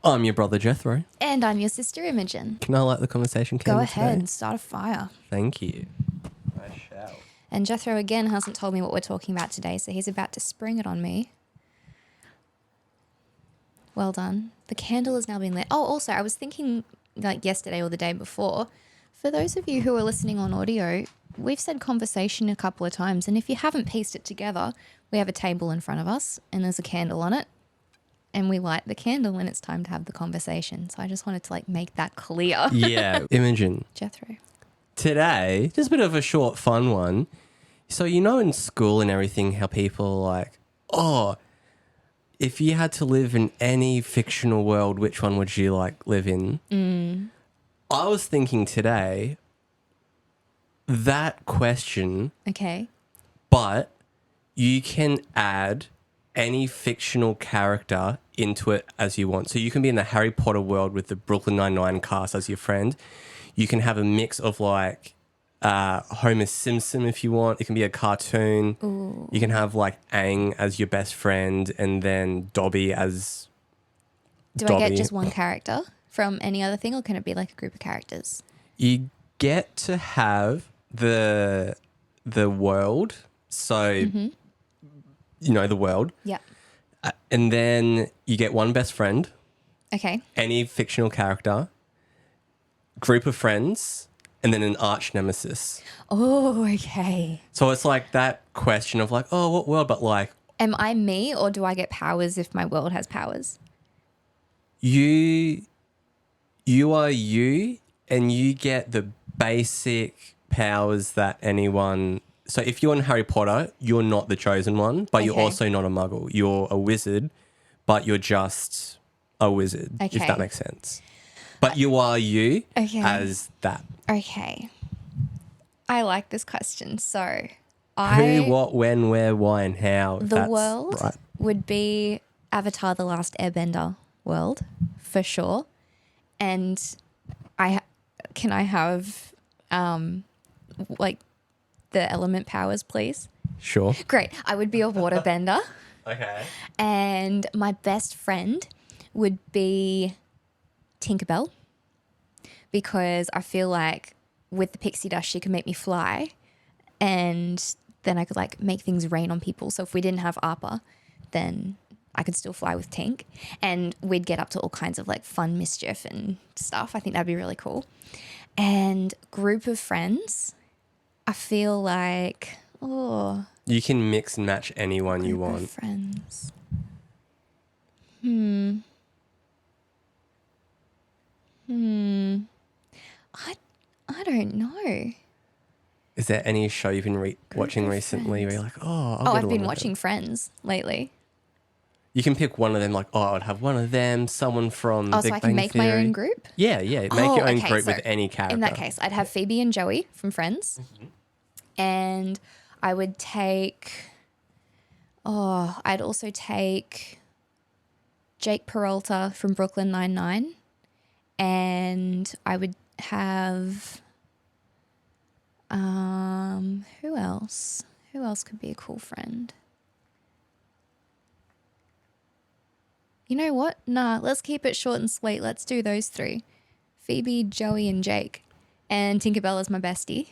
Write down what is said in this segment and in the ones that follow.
I'm your brother Jethro. And I'm your sister Imogen. Can I light the conversation Go candle ahead today? and start a fire. Thank you. I shall. And Jethro again hasn't told me what we're talking about today, so he's about to spring it on me. Well done. The candle is now being lit. Oh, also, I was thinking like yesterday or the day before, for those of you who are listening on audio, we've said conversation a couple of times, and if you haven't pieced it together, we have a table in front of us and there's a candle on it. And we light the candle when it's time to have the conversation. So I just wanted to make that clear. Yeah, Imogen. Jethro. Today, just a bit of a short, fun one. So in school and everything, how people are like, oh, if you had to live in any fictional world, which one would you live in? I was thinking today, that question, Okay. but you can add any fictional character into it as you want. So you can be in the Harry Potter world with the Brooklyn Nine-Nine cast as your friend. You can have a mix of Homer Simpson if you want. It can be a cartoon. Ooh. You can have Aang as your best friend and then Dobby as Do Dobby. I get just one character from any other thing, or can it be a group of characters? You get to have the world. So, the world. Yep. And then you get one best friend, Okay. any fictional character, group of friends, and then an arch nemesis. Oh, okay. So it's that question of what world? But Am I me, or do I get powers if my world has powers? you are you, and you get the basic powers that anyone. So if you're in Harry Potter, you're not the chosen one, but you're Okay. also not a muggle. You're a wizard, but you're just a wizard, if Okay. that makes sense. But you are you Okay. as that. Okay. I like this question. So, Who, what, when, where, why, and how. the That's world right. would be Avatar: The Last Airbender world, for sure. And I have the element powers, please? Sure. Great. I would be a waterbender. Okay. And my best friend would be Tinkerbell, because I feel like with the pixie dust, she could make me fly, and then I could make things rain on people. So if we didn't have Appa, then I could still fly with Tink, and we'd get up to all kinds of fun mischief and stuff. I think that'd be really cool. And group of friends, I feel You can mix and match anyone you group of want. friends. I don't know. Is there any show you've been watching of recently where you're friends. I'll get I've been along with watching it? Friends lately. You can pick one of them, I'd have one of them, someone from Oh, Big so I can Bang make Theory. my own group? Yeah. Make Oh, your own okay, group so with any character. In that case, I'd have Phoebe and Joey from Friends. And I would I'd also take Jake Peralta from Brooklyn Nine-Nine. And I would have, who else? Who else could be a cool friend? You know what? Nah, let's keep it short and sweet. Let's do those three. Phoebe, Joey, and Jake. And Tinkerbell is my bestie.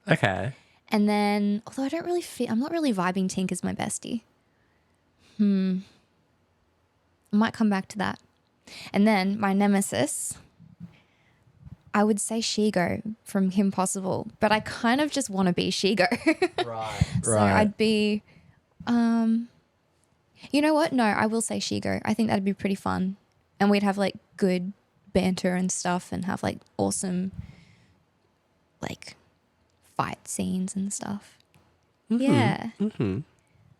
Okay. And then, although I'm not really vibing Tink as my bestie. I might come back to that. And then my nemesis, I would say Shigo from Kim Possible, but I kind of just want to be Shigo. Right. So I'd be, you know what? No, I will say Shigo. I think that'd be pretty fun. And we'd have good banter and stuff, and have awesome fight scenes and stuff. Yeah. Mm-hmm.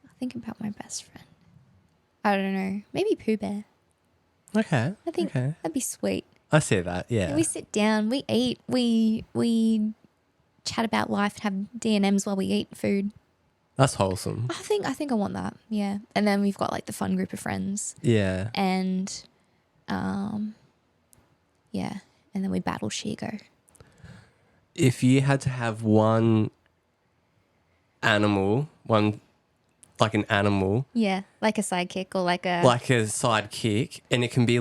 I'll think about my best friend. I don't know. Maybe Pooh Bear. Okay. I think that'd be sweet. I see that, yeah. We sit down, we eat, we chat about life, have D&Ms while we eat food. That's wholesome. I think I want that. Yeah. And then we've got the fun group of friends. Yeah. And yeah. And then we battle Shigo. If you had to have one animal, an animal, Yeah. Like a sidekick or like a like a sidekick, and it can be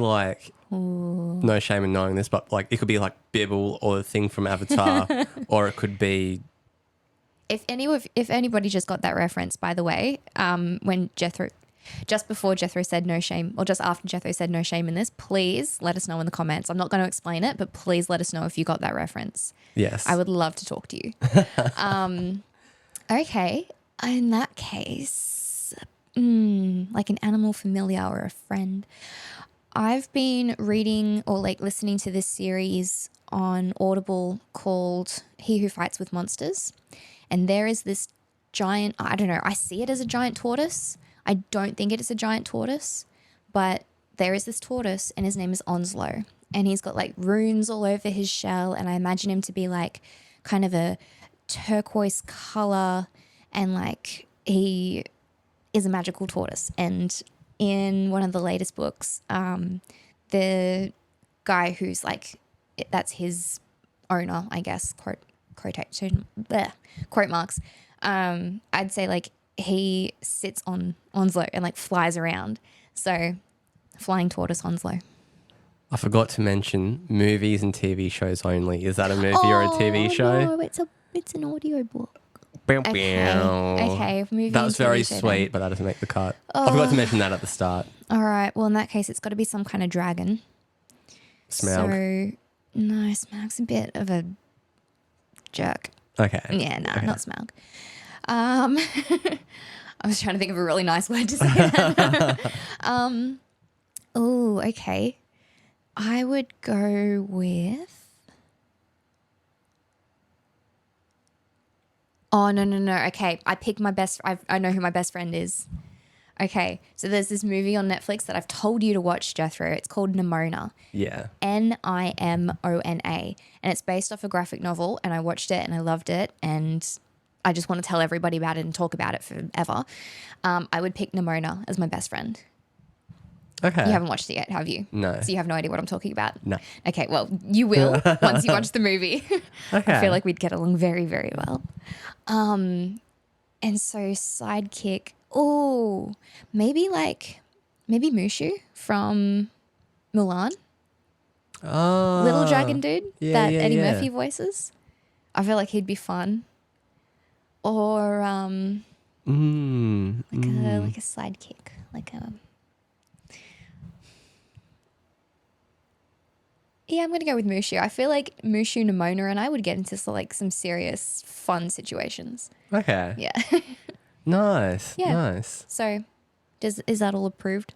No shame in knowing this, but like it could be like Bibble or the thing from Avatar, or it could be. If anybody just got that reference, by the way, when Jethro, just before Jethro said no shame, or just after Jethro said no shame in this, please let us know in the comments. I'm not going to explain it, but please let us know if you got that reference. Yes. I would love to talk to you. Okay. In that case, like an animal familiar or a friend. I've been reading or like listening to this series on Audible called He Who Fights with Monsters. And there is this giant, I don't know, I see it as a giant tortoise. I don't think it is a giant tortoise, but there is this tortoise and his name is Onslow. And he's got like runes all over his shell. And I imagine him to be like kind of a turquoise color. And like he is a magical tortoise. And in one of the latest books, the guy who's like, that's his owner, I guess, quote marks. I'd say like he sits on Onslow and like flies around. So flying tortoise Onslow. I forgot to mention movies and TV shows only. Is that a movie or a TV show? No, it's an audio book. Bow, Okay. bow. Okay. Movie That and was TV very show sweet, then. but that doesn't make the cut. I forgot to mention that at the start. All right. Well, in that case, it's got to be some kind of dragon. Smaug. So, no, Smaug's a bit of a jerk. Okay. Yeah, no, Okay. not Smaug. I was trying to think of a really nice word to say that. Oh, okay. I would go with... Oh, no. Okay, I picked my best... I know who my best friend is. Okay, so there's this movie on Netflix that I've told you to watch, Jethro. It's called Nimona. Yeah. Nimona. And it's based off a graphic novel, and I watched it and I loved it, and I just want to tell everybody about it and talk about it forever. I would pick Nimona as my best friend. Okay. You haven't watched it yet, have you? No. So you have no idea what I'm talking about? No. Okay, well, you will once you watch the movie. Okay. I feel like we'd get along very, very well. And so sidekick, maybe Mushu from Mulan. Oh. Little dragon dude that Eddie yeah. Murphy voices. I feel like he'd be fun. Or like a sidekick, Yeah, I'm going to go with Mushu. I feel like Mushu, Nimona, and I would get into some serious fun situations. Okay. Yeah. Nice. Yeah. Nice. So, is that all approved?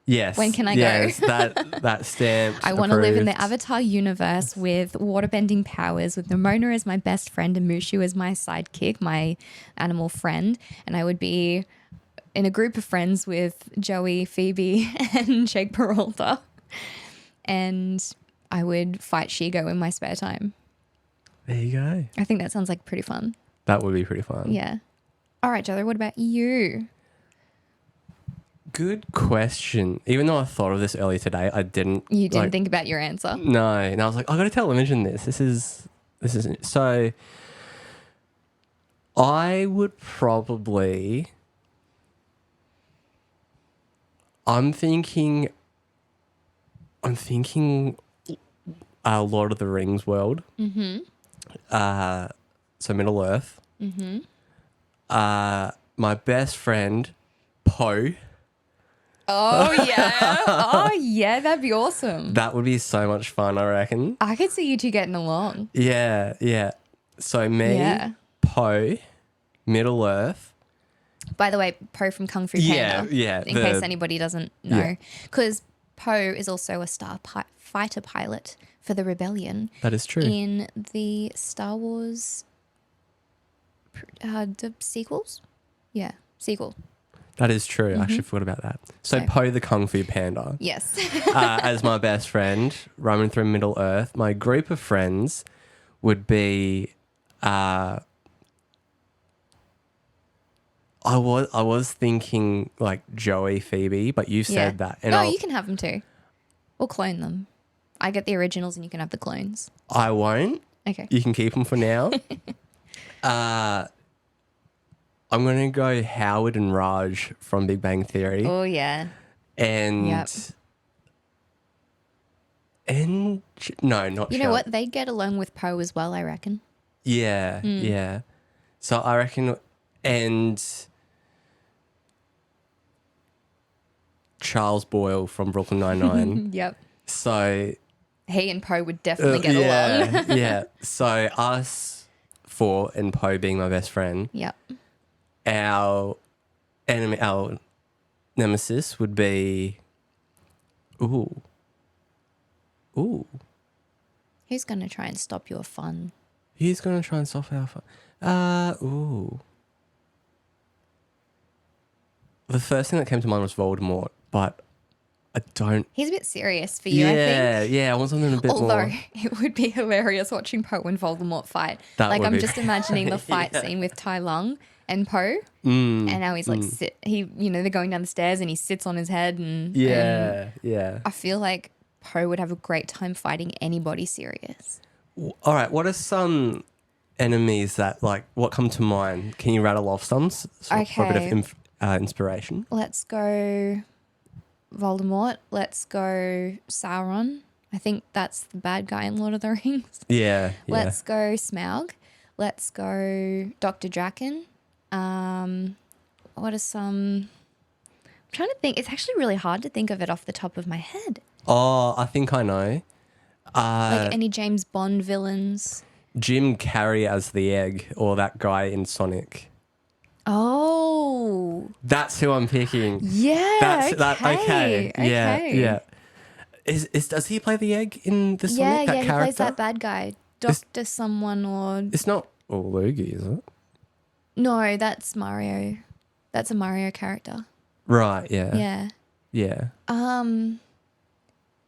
Yes. When can I go? Yes, that stamped. I want to live in the approved. Avatar universe with waterbending powers, with Nimona as my best friend and Mushu as my sidekick, my animal friend. And I would be in a group of friends with Joey, Phoebe, and Jake Peralta. And I would fight Shigo in my spare time. There you go. I think that sounds like pretty fun. That would be pretty fun. Yeah. All right, Jother, what about you? Good question. Even though I thought of this earlier today, I didn't. You didn't think about your answer? No, and I was like, I got to tell Imogen this. This is so. I would probably. I'm thinking. Lord of the Rings world. Mm-hmm. So Middle Earth. Mm-hmm. My best friend, Poe. Oh, yeah. Oh, yeah. That'd be awesome. That would be so much fun, I reckon. I could see you two getting along. Yeah, yeah. So me, Yeah. Poe, Middle Earth. By the way, Poe from Kung Fu Panda. Yeah. In case anybody doesn't know. Because Poe is also a fighter pilot for the rebellion. That is true. In the Star Wars the sequels? Yeah, sequel. That is true. I actually forgot about that. So Poe the Kung Fu Panda. Yes. As my best friend, roaming through Middle Earth. My group of friends would be... I was thinking like Joey, Phoebe, but you said that. And no, you can have them too. We'll clone them. I get the originals and you can have the clones. I won't. Okay. You can keep them for now. I'm going to go Howard and Raj from Big Bang Theory. Oh, yeah. And Yep. No, not You know Shell. what? They'd get along with Poe as well, I reckon. Yeah, yeah. So I reckon, and Charles Boyle from Brooklyn Nine-Nine. Yep. So He and Poe would definitely get yeah, along. yeah. So us four and Poe being my best friend, Yep. our enemy, our nemesis would be, ooh, ooh. Who's going to try and stop your fun? He's gonna try and solve our fun. Ooh. The first thing that came to mind was Voldemort, but I don't. He's a bit serious for you, I Yeah, think. yeah. I want something a bit Although more. it would be hilarious watching Poe and Voldemort fight. That Like would I'm be just imagining the fight scene with Tai Lung and Poe, and now he's like they're going down the stairs and he sits on his head and Yeah, yeah. I feel like Poe would have a great time fighting anybody serious. All right. What are some enemies that what come to mind? Can you rattle off some for a bit of Okay. inspiration? Let's go Voldemort. Let's go Sauron. I think that's the bad guy in Lord of the Rings. Yeah, yeah. Let's go Smaug. Let's go Dr. Draken. What are some... I'm trying to think. It's actually really hard to think of it off the top of my head. Oh, I think I know. Like any James Bond villains. Jim Carrey as the egg, or that guy in Sonic. Oh. That's who I'm picking. Yeah. Okay. Yeah, Okay. yeah. Does he play the egg in the Sonic? That He character? plays that bad guy. Dr. Someone or... It's not Luigi, is it? No, that's Mario. That's a Mario character. Right. Yeah. Yeah. Yeah.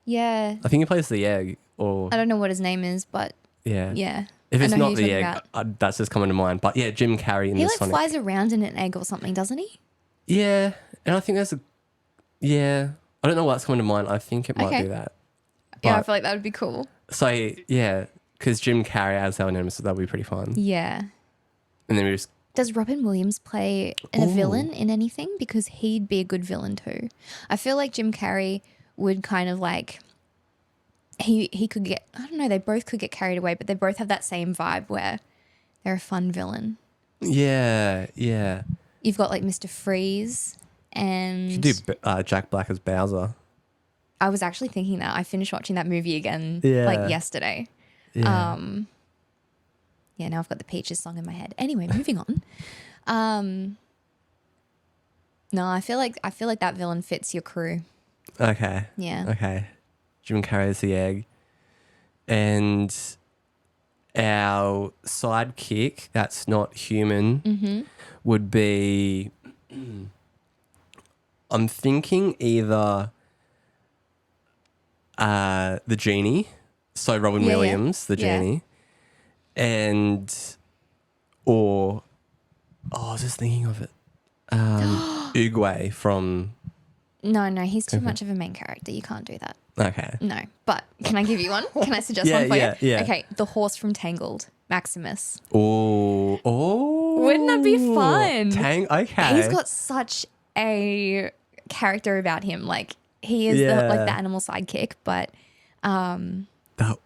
Yeah. I think he plays the egg, or I don't know what his name is, but yeah. yeah. If I it's know who not you're the talking egg, about. that's just coming to mind. But yeah, Jim Carrey in He the like Sonic. flies around in an egg or something, doesn't he? Yeah, and I think there's a yeah. I don't know what's coming to mind. I think it might Okay. be that. Yeah, I But- feel like that would be cool. So yeah, because Jim Carrey as our nemesis, that would be pretty fun. Yeah. And then we just Does Robin Williams play a Ooh. villain in anything? Because he'd be a good villain too. I feel like Jim Carrey would kind of like he could get, I don't know, they both could get carried away, but they both have that same vibe where they're a fun villain. yeah. You've got like Mr. Freeze and You could do Jack Black as Bowser. I was actually thinking that. I finished watching that movie again Yeah. like yesterday. Yeah. Yeah, now I've got the Peaches song in my head. Anyway, moving on. No, I feel like that villain fits your crew. Okay. Yeah. Okay. Jim Carrey as the egg. And our sidekick that's not human would be I'm thinking either the genie, so Robin Yeah, yeah. Williams, the Yeah. genie, or I was just thinking of it, Uguay from. No, he's too much of a main character. You can't do that. Okay. No. But can I give you one? Can I suggest Yeah, one for yeah, you? yeah. Okay, the horse from Tangled, Maximus. Oh. Wouldn't that be fun? Okay. He's got such a character about him. Like he is Yeah. the animal sidekick, but That-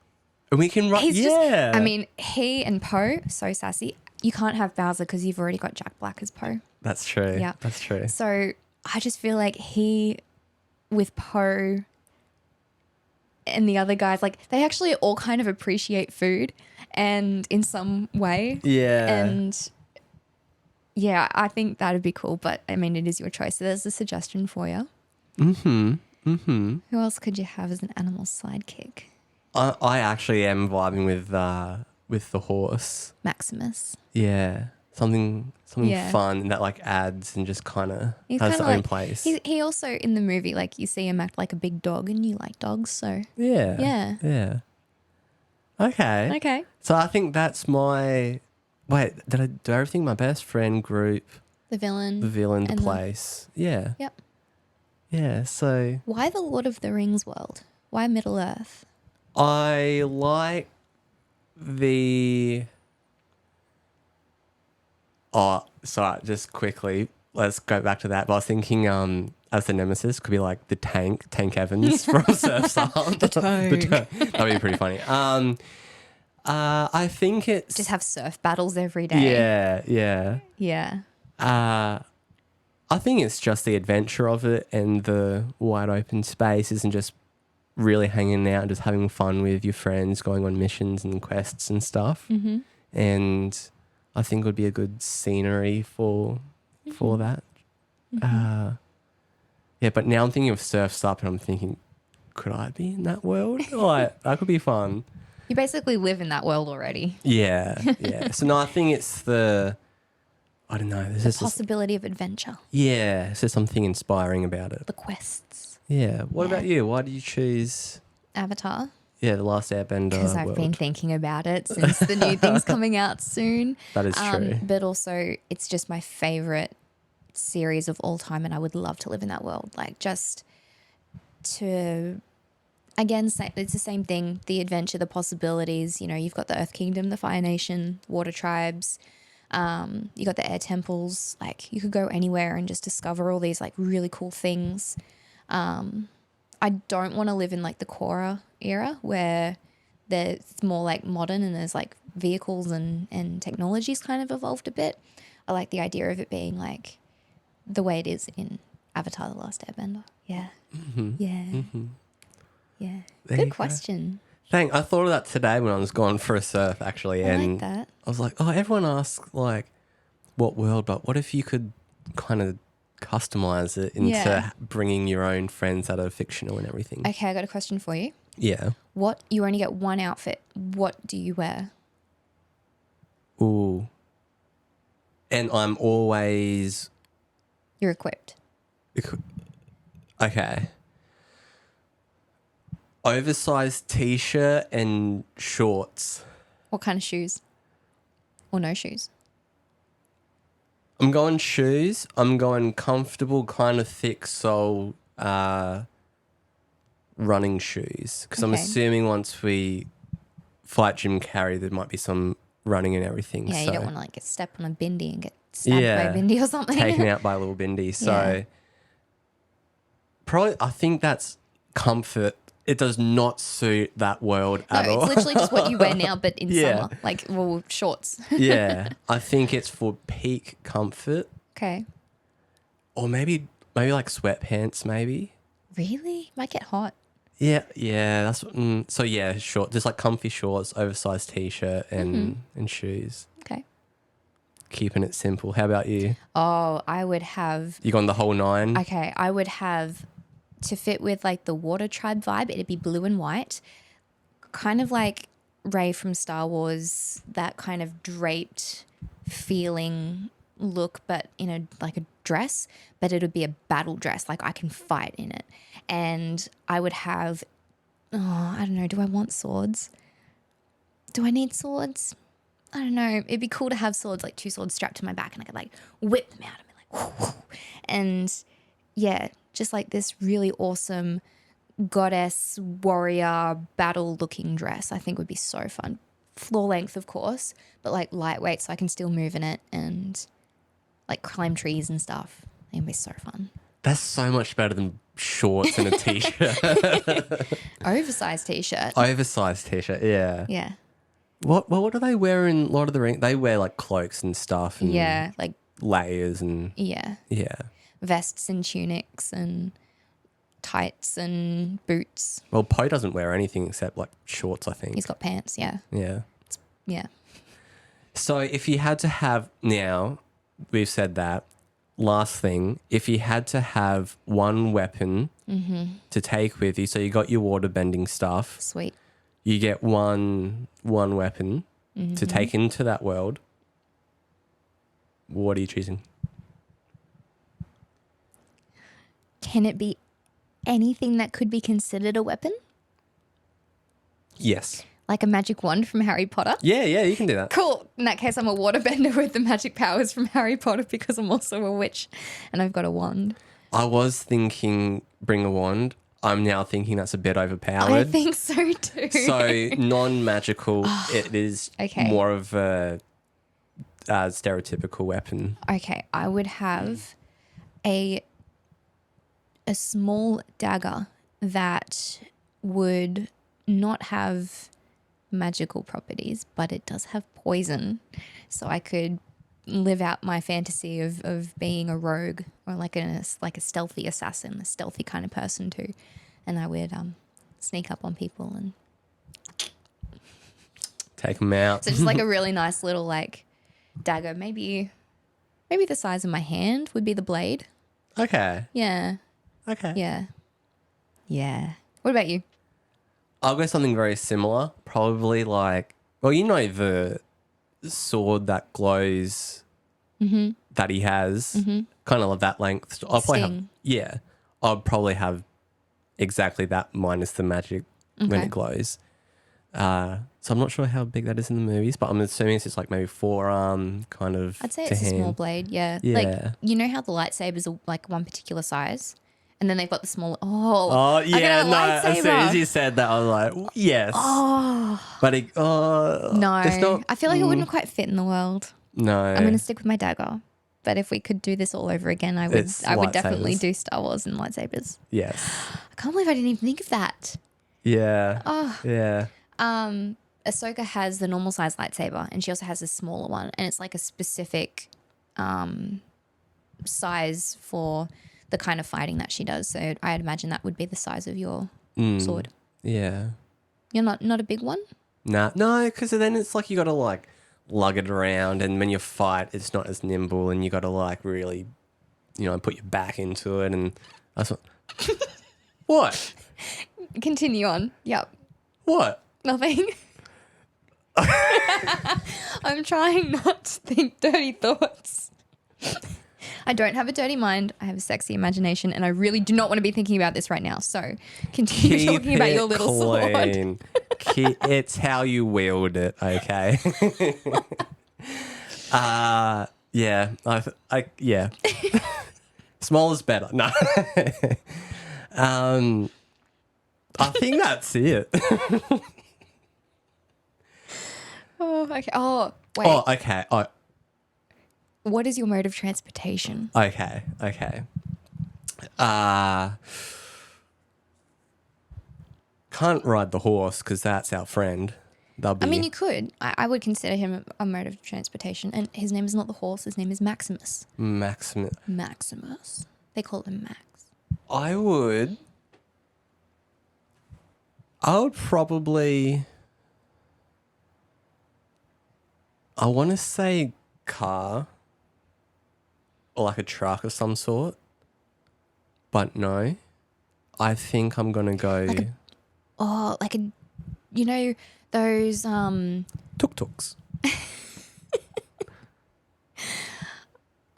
we can write. he's Yeah. just, I mean, he and Poe, so sassy. You can't have Bowser because you've already got Jack Black as Poe. That's true. Yeah. That's true. So I just feel like he, with Poe and the other guys, like they actually all kind of appreciate food and in some way. Yeah. And yeah, I think that'd be cool. But I mean, it is your choice. So there's a suggestion for you. Who else could you have as an animal sidekick? I actually am vibing with the horse. Maximus. Yeah. Something Yeah. fun that adds and just kind of He's has its kinda own like, place. He also in the movie, like you see him act like a big dog, and you like dogs, so Yeah. Yeah. Yeah. Okay. okay. So I think that's my. Wait, do I ever think my best friend group, The villain. the villain, the And the- place? Yeah. Yep. Yeah. So Why the Lord of the Rings world? Why Middle Earth? I like the. Oh, sorry. Just quickly, let's go back to that. But I was thinking, as the nemesis. Could be like the Tank Evans from Surf's Up. The tank. That'd be pretty funny. I think it's Just have surf battles every day. yeah. Yeah. I think it's just the adventure of it and the wide open spaces and just really hanging out and just having fun with your friends, going on missions and quests and stuff. Mm-hmm. And I think it would be a good scenery for that. Yeah, but now I'm thinking of Surf's Up and I'm thinking, could I be in that world? Like, that could be fun. You basically live in that world already. Yeah. So no, I think it's I don't know. There's The just possibility of adventure. yeah, it's just something inspiring about it. The quests. Yeah. What about you? Why did you choose Avatar. The Last Airbender Because I've world? been thinking about it since the new thing's coming out soon. That is true. But also, it's just my favorite series of all time, and I would love to live in that world. Like, just to, again, it's the same thing. The adventure, the possibilities. You know, you've got the Earth Kingdom, the Fire Nation, Water Tribes. You got the Air Temples. Like, you could go anywhere and just discover all these like really cool things. I don't want to live in like the Korra era where it's more like modern and there's like vehicles and technologies kind of evolved a bit. I like the idea of it being like the way it is in Avatar: The Last Airbender. Yeah. Mm-hmm. Yeah. Mm-hmm. Yeah. There you Good go. question. I thought of that today when I was going for a surf, actually. I And like that. I was like, oh, everyone asks, like, what world, but what if you could kind of customize it into Yeah. bringing your own friends that are fictional and everything? Okay, I got a question for you. Yeah. You only get one outfit. What do you wear? Ooh. And I'm always... You're equipped. Okay. Oversized t-shirt and shorts. What kind of shoes? Or no shoes? I'm going shoes. I'm going comfortable, kind of thick sole running shoes. Because I'm Okay. assuming once we fight Jim Carrey, there might be some running and everything. Yeah, so you don't want to like get stepped on a bindi and get stabbed Yeah. by a bindi or something. taken out by a little bindi. So Yeah. probably I think that's comfort. It does not suit that world No, at all. it's literally just what you wear now, but in Yeah. summer. Like, well, shorts. Yeah. I think it's for peak comfort. Okay. Or maybe like sweatpants, maybe. Really? Might get hot. Yeah, that's so yeah, short, just like comfy shorts, oversized t-shirt and shoes. Okay. Keeping it simple. How about you? Oh, I would have, You gone the whole nine? okay, I would have, to fit with like the Water Tribe vibe, it'd be blue and white. Kind of like Rey from Star Wars, that kind of draped feeling look, but in a dress, but it would be a battle dress. Like, I can fight in it. And I would have, I don't know, do I want swords? Do I need swords? I don't know. It'd be cool to have swords, like 2 swords strapped to my back, and I could like whip them out and be like, whoo, whoo. And yeah, just like this really awesome goddess warrior battle looking dress, I think would be so fun. Floor length, of course, but like lightweight, so I can still move in it and like climb trees and stuff. It'd be so fun. That's so much better than shorts and a t-shirt. Oversized t-shirt. Oversized t-shirt, yeah. Yeah. What do they wear in Lord of the Rings? They wear like cloaks and stuff and Yeah. Like, layers and yeah. yeah. Vests and tunics and tights and boots. Well, Poe doesn't wear anything except like shorts, I think. He's got pants. Yeah. Yeah. Yeah. So if you had to have, now we've said that, last thing, if you had to have one weapon to take with you, so you got your water bending stuff, Sweet. you get one weapon to take into that world, what are you choosing? Can it be anything that could be considered a weapon? Yes. Like a magic wand from Harry Potter? Yeah, you can do that. Cool. In that case, I'm a waterbender with the magic powers from Harry Potter because I'm also a witch and I've got a wand. I was thinking bring a wand. I'm now thinking that's a bit overpowered. I think so too. So non-magical, it is Okay. more of a stereotypical weapon. Okay, I would have a a small dagger that would not have magical properties, but it does have poison. So I could live out my fantasy of being a rogue or like a stealthy assassin, a stealthy kind of person too. And I would sneak up on people and Take them out. so just like a really nice little like dagger, maybe the size of my hand would be the blade. Okay. Yeah. Okay. Yeah. Yeah. What about you? I'll go something very similar. Probably like, well, you know the sword that glows that he has, kind of that length. I'll probably have, Sting. yeah, I'll probably have exactly that minus the magic when Okay. it glows. So I'm not sure how big that is in the movies, but I'm assuming it's just like maybe forearm kind of. I'd say to it's a hand. small blade, yeah. Yeah. Like, you know how the lightsabers are like one particular size? And then they've got the smaller. Oh, Oh I yeah, got a no. lightsaber. As soon as you said that, I was like, yes. Oh, But it, it's no. not. I feel like it wouldn't quite fit in the world. No, I'm going to stick with my dagger. But if we could do this all over again, I would It's definitely lightsabers. do Star Wars and lightsabers. Yes. I can't believe I didn't even think of that. Yeah. Oh. Yeah. Ahsoka has the normal size lightsaber and she also has a smaller one, and it's like a specific size for the kind of fighting that she does. So I'd imagine that would be the size of your sword. Yeah. You're not a big one? Nah. No, because then it's like you got to like lug it around, and when you fight, it's not as nimble, and you got to like really, put your back into it, and that's what. What? Continue on. Yep. What? Nothing. I'm trying not to think dirty thoughts. I don't have a dirty mind. I have a sexy imagination, and I really do not want to be thinking about this right now. So continue Keep talking about it your little sword. clean. It's how you wield it, okay? Yeah. Yeah. Small is better. No. I think that's it. Oh, okay. Oh, wait. Oh, okay. Oh, What is your mode of transportation? okay. Can't ride the horse because that's our friend. That'll be. I mean, you could. I would consider him a mode of transportation. And his name is not the horse. His name is Maximus. Maximus. They call him Max. I would probably. I want to say car or like a truck of some sort, but no. I think I'm gonna go Like those tuk-tuks.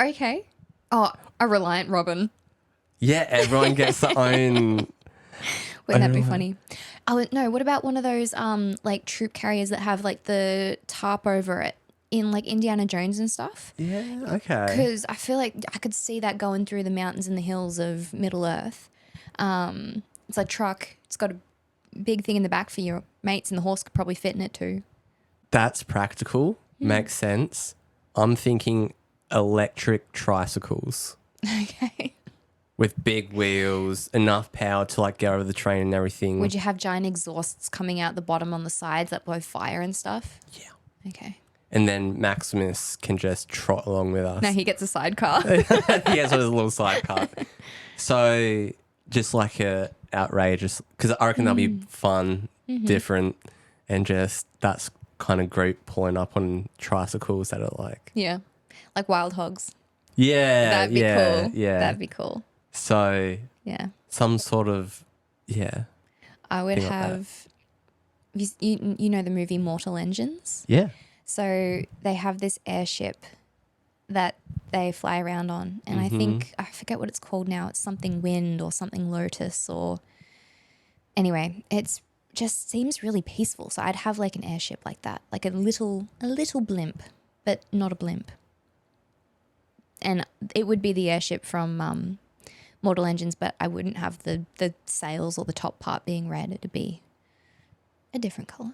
Okay. Oh, a Reliant Robin. Yeah, everyone gets their own. Wouldn't that be funny? Oh no, what about one of those like troop carriers that have like the tarp over it in like Indiana Jones and stuff? Yeah, okay. Because I feel like I could see that going through the mountains and the hills of Middle Earth. It's a truck. It's got a big thing in the back for your mates, and the horse could probably fit in it too. That's practical. Makes sense. I'm thinking electric tricycles. Okay. With big wheels, enough power to like get over the train and everything. Would you have giant exhausts coming out the bottom on the sides that blow fire and stuff? Yeah. Okay. And then Maximus can just trot along with us. Now he gets a sidecar. He has his little sidecar. So just like a outrageous, because I reckon that'll be fun, different, and just that's kind of group pulling up on tricycles that are like. Yeah. Like wild hogs. Yeah. That'd be cool. Yeah. That'd be cool. So Yeah. some sort of, yeah. I would Thing like that. have, you know the movie Mortal Engines? Yeah. So they have this airship that they fly around on. And I think, I forget what it's called now. It's something Wind or something Lotus or... Anyway, it's just seems really peaceful. So I'd have like an airship like that. Like a little blimp, but not a blimp. And it would be the airship from Mortal Engines, but I wouldn't have the sails or the top part being red. It'd be a different color.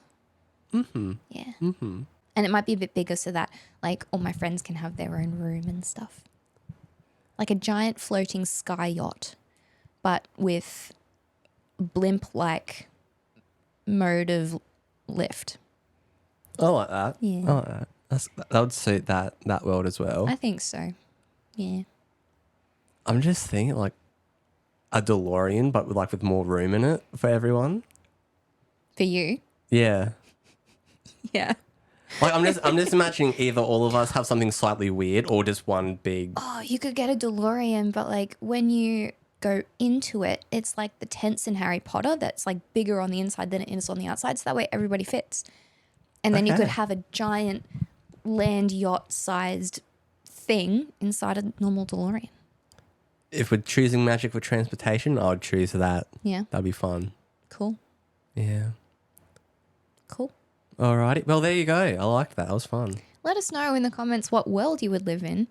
Mm-hmm. Yeah. Mm-hmm. And it might be a bit bigger so that like all my friends can have their own room and stuff. Like a giant floating sky yacht but with blimp-like mode of lift. I like that. Yeah. I like that. That would suit that world as well. I think so. Yeah. I'm just thinking like a DeLorean, but with more room in it for everyone. For you? Yeah. Yeah. Like I'm just imagining either all of us have something slightly weird or just one big. Oh, you could get a DeLorean, but like when you go into it, it's like the tents in Harry Potter that's like bigger on the inside than it is on the outside. So that way everybody fits. And then you could Okay. have a giant land yacht sized thing inside a normal DeLorean. If we're choosing magic for transportation, I would choose that. Yeah. That'd be fun. Cool. Yeah. Cool. Alrighty. Well, there you go. I liked that. That was fun. Let us know in the comments what world you would live in,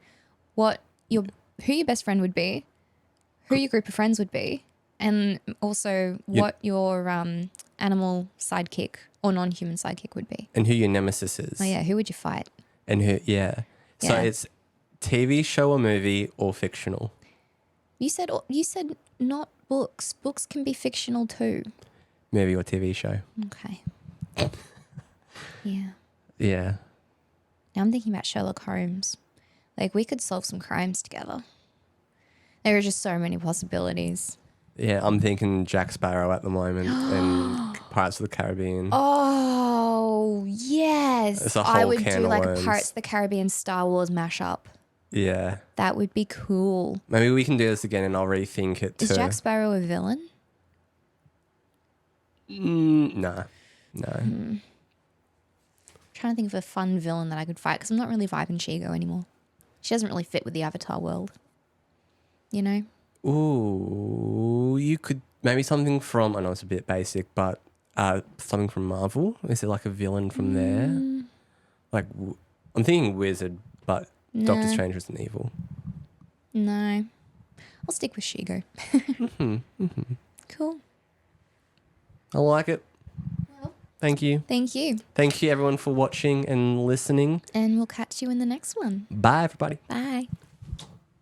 who your best friend would be, who your group of friends would be, and also what your animal sidekick or non-human sidekick would be. And who your nemesis is. Oh yeah, who would you fight? And who, yeah. So Yeah. it's TV show or movie or fictional. You said not books. Books can be fictional too. Movie or TV show. Okay. Yeah. Yeah. Now I'm thinking about Sherlock Holmes. Like we could solve some crimes together. There are just so many possibilities. Yeah, I'm thinking Jack Sparrow at the moment and Pirates of the Caribbean. Oh, yes. It's a I whole would can do of like worms. a Pirates of the Caribbean Star Wars mashup. Yeah. That would be cool. Maybe we can do this again and I'll rethink it too. Is Jack Sparrow a villain? No. Trying to think of a fun villain that I could fight because I'm not really vibing Shigo anymore. She doesn't really fit with the Avatar world. You know? Ooh, you could maybe something from, I know it's a bit basic, but something from Marvel. Is it like a villain from there? Like, I'm thinking wizard, but Doctor No. Strange wasn't evil. No. I'll stick with Shigo. Cool. I like it. Well, Thank you. thank you. Thank you everyone for watching and listening. And we'll catch you in the next one. Bye everybody. Bye.